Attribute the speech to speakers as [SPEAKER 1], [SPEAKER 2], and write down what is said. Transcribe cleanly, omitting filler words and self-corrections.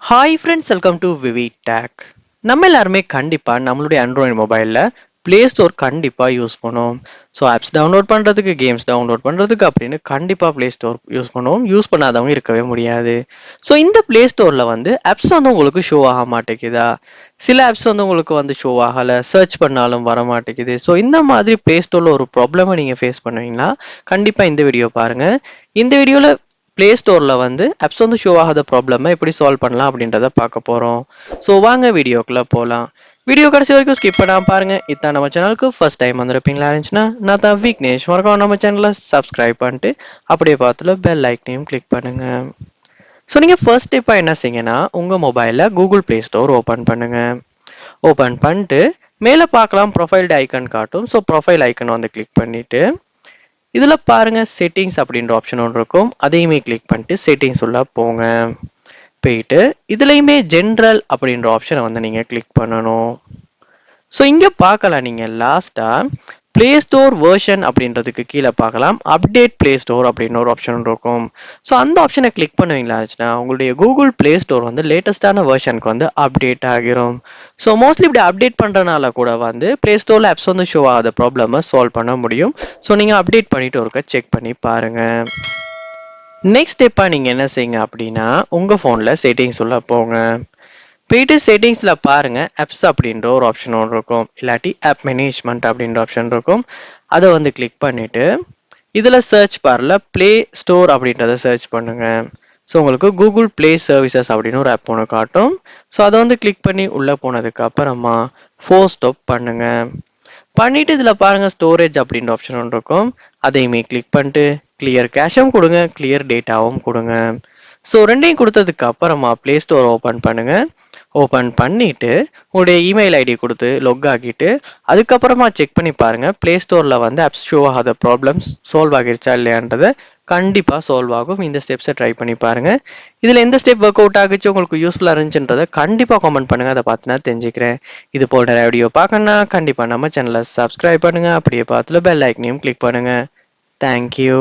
[SPEAKER 1] Hi friends, welcome to VividTech. நம்ம எல்லாருமே கண்டிப்பாக நம்மளுடைய ஆண்ட்ராய்டு மொபைலில் ப்ளே ஸ்டோர் கண்டிப்பாக யூஸ் பண்ணுவோம். ஸோ ஆப்ஸ் டவுன்லோட் பண்ணுறதுக்கு, கேம்ஸ் டவுன்லோட் பண்ணுறதுக்கு அப்படின்னு கண்டிப்பாக ப்ளே ஸ்டோர் யூஸ் பண்ணுவோம். யூஸ் பண்ணாதவங்க இருக்கவே முடியாது. ஸோ இந்த ப்ளே ஸ்டோரில் வந்து ஆப்ஸ் வந்து உங்களுக்கு ஷோ ஆக மாட்டேங்குதா? சில ஆப்ஸ் வந்து உங்களுக்கு வந்து ஷோ ஆகலை, சர்ச் பண்ணாலும் வர மாட்டேங்குது. ஸோ இந்த மாதிரி ப்ளே ஸ்டோரில் ஒரு ப்ராப்ளமை நீங்கள் ஃபேஸ் பண்ணுவீங்கன்னா கண்டிப்பாக இந்த வீடியோ பாருங்கள். இந்த வீடியோவில் ப்ளே ஸ்டோரில் வந்து ஆப்ஸ் வந்து ஷோ ஆகாத ப்ராப்ளமை எப்படி சால்வ் பண்ணலாம் அப்படின்றத பார்க்க போகிறோம். ஸோ வாங்க வீடியோக்குள்ளே போகலாம். வீடியோ கடைசி வரைக்கும் ஸ்கிப் பண்ணாமல் பாருங்கள். இதான் நம்ம சேனலுக்கு ஃபர்ஸ்ட் டைம் வந்திருப்பீங்களா இருந்துச்சுன்னா நான் தான் விக்னேஷ். மறக்காம நம்ம சேனலை சப்ஸ்கிரைப் பண்ணிட்டு அப்படியே பார்த்துல பெல் ஐக்கனையும் கிளிக் பண்ணுங்கள். ஸோ நீங்கள் ஃபர்ஸ்ட் ஸ்டெப்பாக என்ன செய்யுங்கன்னா உங்கள் மொபைலில் கூகுள் ப்ளே ஸ்டோர் ஓப்பன் பண்ணுங்கள். ஓப்பன் பண்ணிட்டு மேலே பார்க்கலாம் ப்ரொஃபைல் ஐக்கன் காட்டும். ஸோ ப்ரொஃபைல் ஐக்கன் வந்து கிளிக் பண்ணிவிட்டு இதில் பாருங்க செட்டிங்ஸ் அப்படின்ற ஆப்ஷன் ஒன்று இருக்கும். அதையுமே கிளிக் பண்ணிட்டு செட்டிங்ஸ் உள்ள போங்க. போயிட்டு இதுலையுமே ஜென்ரல் அப்படின்ற ஆப்ஷனை வந்து நீங்கள் கிளிக் பண்ணணும். ஸோ இங்கே பார்க்கலாம் நீங்கள் லாஸ்ட்டாக ப்ளே ஸ்டோர் வேர்ஷன் அப்படின்றதுக்கு கீழே பார்க்கலாம் அப்டேட் ப்ளே ஸ்டோர் அப்படின்னு ஒரு ஆப்ஷன் இருக்கும். ஸோ அந்த ஆப்ஷனை கிளிக் பண்ணுவீங்களாச்சுன்னா உங்களுடைய கூகுள் ப்ளே ஸ்டோர் வந்து லேட்டஸ்டான வேர்ஷனுக்கு வந்து அப்டேட் ஆகிரும். ஸோ மோஸ்ட்லி இப்படி அப்டேட் பண்ணுறதுனால கூட வந்து ப்ளே ஸ்டோரில் ஆப்ஸ் வந்து ஷோ ஆகாத ப்ராப்ளமை சால்வ் பண்ண முடியும். ஸோ நீங்கள் அப்டேட் பண்ணிட்டு ஒருக்க செக் பண்ணி பாருங்கள். நெக்ஸ்ட் ஸ்டெப்பாக நீங்கள் என்ன செய்யுங்க அப்படின்னா உங்கள் ஃபோனில் செட்டிங்ஸ் உள்ள போங்க. போயிட்டு செட்டிங்ஸில் பாருங்க ஆப்ஸ் அப்படின்ற ஒரு ஆப்ஷன் ஒன்று இருக்கும். இல்லாட்டி ஆப் மேனேஜ்மெண்ட் அப்படின்ற ஆப்ஷன் இருக்கும். அதை வந்து கிளிக் பண்ணிட்டு இதில் சர்ச் பாரில் ப்ளே ஸ்டோர் அப்படின்றத சர்ச் பண்ணுங்க. ஸோ உங்களுக்கு கூகுள் ப்ளே சர்வீசஸ் அப்படின்னு ஒரு ஆப் ஒன்று காட்டும். ஸோ அதை வந்து கிளிக் பண்ணி உள்ளே போனதுக்கு அப்புறமா ஃபோர் ஸ்டாப் பண்ணுங்க. பண்ணிட்டு இதில் பாருங்க ஸ்டோரேஜ் அப்படின்ற ஆப்ஷன் ஒன்று இருக்கும். அதையுமே கிளிக் பண்ணிட்டு கிளியர் கேஷும் கொடுங்க, கிளியர் டேட்டாவும் கொடுங்க. ஸோ ரெண்டையும் கொடுத்ததுக்கு அப்புறமா ப்ளே ஸ்டோர் ஓப்பன் பண்ணுங்க. ஓப்பன் பண்ணிட்டு உங்களுடைய இமெயில் ஐடி கொடுத்து லொக் ஆகிட்டு அதுக்கப்புறமா செக் பண்ணி பாருங்க ப்ளே ஸ்டோரில் வந்து ஆப்ஸ் ஷோ ஆகாத ப்ராப்ளம்ஸ் சால்வ் ஆகிருச்சா இல்லையான்றதை கண்டிப்பாக சால்வ் ஆகும். இந்த ஸ்டெப்ஸை ட்ரை பண்ணி பாருங்க. இதில் எந்த ஸ்டெப் ஒர்க் அவுட் ஆகிச்சு உங்களுக்கு யூஸ்ஃபுல்லாக இருந்துச்சுன்றதை கண்டிப்பாக கமெண்ட் பண்ணுங்க. அதை பார்த்து நான் தெரிஞ்சுக்கிறேன். இது போல் நிறைய வீடியோ பார்க்கணுன்னா கண்டிப்பாக நம்ம சேனலை சப்ஸ்கிரைப் பண்ணுங்க. அப்படியே பார்த்துல பெல் ஐக்கனையும் கிளிக் பண்ணுங்க. தேங்க்யூ.